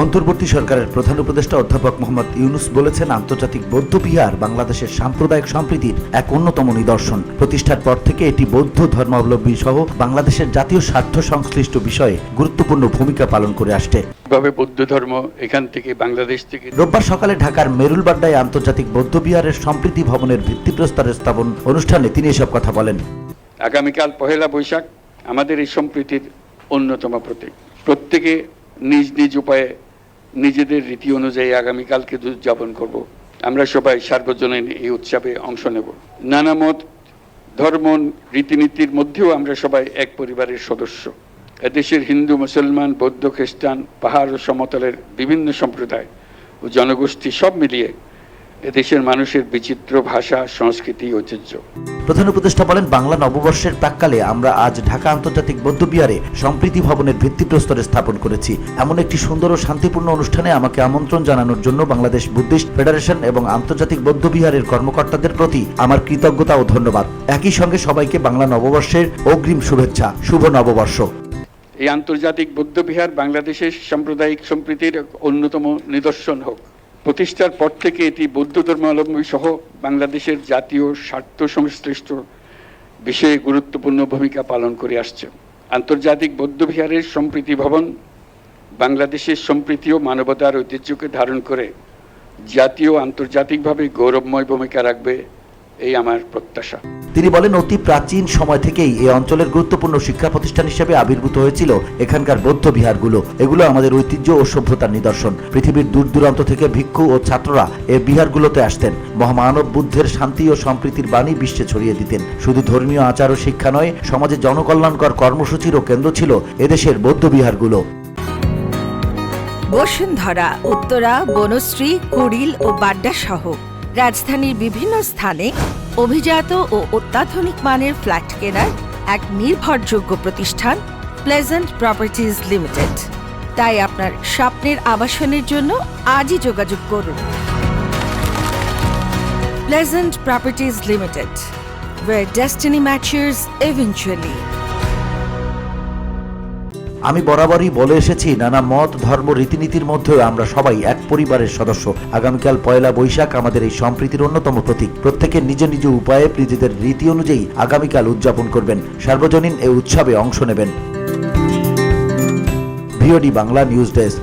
অন্তর্বর্তী সরকারের প্রধান উপদেষ্টা অধ্যাপক মোহাম্মদ ইউনুস বলেছেন, আন্তর্জাতিক বৌদ্ধ বিহার বাংলাদেশের সাম্প্রদায়িক সম্প্রীতির এক অন্যতম নিদর্শন। প্রতিষ্ঠার পর থেকে এটি বৌদ্ধ ধর্মাবলম্বী সহ বাংলাদেশের জাতীয় স্বার্থ সংশ্লিষ্ট বিষয়ে গুরুত্বপূর্ণ ভূমিকা পালন করে আসছে। বৌদ্ধ ধর্ম এখান থেকে বাংলাদেশ থেকে রোববার সকালে ঢাকার মেরুলবাড্ডায় আন্তর্জাতিক বৌদ্ধ বিহারের সম্প্রীতি ভবনের ভিত্তিপ্রস্তর স্থাপন অনুষ্ঠানে তিনি এসব কথা বলেন। আগামীকাল পহেলা বৈশাখ আমাদের এই সম্প্রীতির অন্যতম প্রতীক। প্রত্যেকে নিজ নিজ উপায়ে নিজেদের রীতি অনুযায়ী আগামীকালকে উদযাপন করব। আমরা সবাই সার্বজনীন এই উৎসবে অংশ নেব। নানা মত, ধর্ম, রীতিনীতির মধ্যেও আমরা সবাই এক পরিবারের সদস্য। এদেশের হিন্দু, মুসলমান, বৌদ্ধ, খ্রিস্টান, পাহাড় ও সমতলের বিভিন্ন সম্প্রদায় ও জনগোষ্ঠী সব মিলিয়ে এদেশের মানুষের বিচিত্র ভাষা, সংস্কৃতি, ঐতিহ্য। প্রধান উপদেষ্টা বলেন, বাংলা নববর্ষের প্রাক্কালে আমরা আজ ঢাকা আন্তর্জাতিক বৌদ্ধ বিহারে সম্প্রীতি ভবনের ভিত্তিপ্রস্তর স্থাপন করেছি। এমন একটি সুন্দর ও শান্তিপূর্ণ অনুষ্ঠানে আমাকে আমন্ত্রণ জানানোর জন্য বাংলাদেশ বুদ্ধিস্ট ফেডারেশন এবং আন্তর্জাতিক বৌদ্ধ বিহারের কর্মকর্তাদের প্রতি আমার কৃতজ্ঞতা ও ধন্যবাদ। একই সঙ্গে সবাইকে বাংলা নববর্ষের অগ্রিম শুভেচ্ছা। শুভ নববর্ষ। এই আন্তর্জাতিক বৌদ্ধ বিহার বাংলাদেশের সাম্প্রদায়িক সম্প্রীতির অন্যতম নিদর্শন হোক। প্রতিষ্ঠার পর থেকে এটি বৌদ্ধ ধর্মাবলম্বী সহ বাংলাদেশের জাতীয় স্বার্থ সংশ্লিষ্ট বিষয়ে গুরুত্বপূর্ণ ভূমিকা পালন করে আসছে। আন্তর্জাতিক বৌদ্ধ বিহারের সম্প্রীতি ভবন বাংলাদেশের সম্প্রীতি ও মানবতার ঐতিহ্যকে ধারণ করে জাতীয় আন্তর্জাতিকভাবে গৌরবময় ভূমিকা রাখবে, এই আমার প্রত্যাশা। তিনি বলেন, অতি প্রাচীন সময় থেকেই এই অঞ্চলের গুরুত্বপূর্ণ শিক্ষা প্রতিষ্ঠান হিসেবে আবির্ভূত হয়েছিল এখানকার বৌদ্ধ বিহারগুলো। এগুলো আমাদের ঐতিহ্য ও সভ্যতার নিদর্শন। পৃথিবীর দূর দূরান্ত থেকে ভিক্ষু ও ছাত্ররা এই বিহারগুলোতে আসতেন। মহামানব বুদ্ধের শান্তি ও সম্প্রীতির বাণী বিশ্বে ছড়িয়ে দিতেন। শুধু ধর্মীয় আচার ও শিক্ষা নয়, সমাজে জনকল্যাণকর কর্মসূচিরও কেন্দ্র ছিল এদেশের বৌদ্ধ বিহারগুলো। বসুন্ধরা, উত্তরা, বনশ্রী, কুড়িল ও বাড্ডা সহ রাজধানীর বিভিন্ন স্থানে অভিজাত ও অত্যাধুনিক মানের ফ্ল্যাট কেনার এক নির্ভরযোগ্য প্রতিষ্ঠান প্লেজেন্ট প্রপার্টিজ লিমিটেড। তাই আপনার স্বপ্নের আবাসনের জন্য আজই যোগাযোগ করুন। Pleasant properties limited, where destiny matches eventually. আমি বরাবরই বলে এসেছি, নানা মত, ধর্ম, রীতিনীতির মধ্যেও আমরা সবাই এক পরিবারের সদস্য। আগামীকাল পয়লা বৈশাখ আমাদের এই সম্প্রীতির অন্যতম প্রতীক। প্রত্যেকে নিজ নিজ উপায়ে নিজেদের রীতি অনুযায়ী আগামীকাল উদযাপন করবেন, সার্বজনীন এই উৎসবে অংশ নেবেন। VOD Bangla news desk.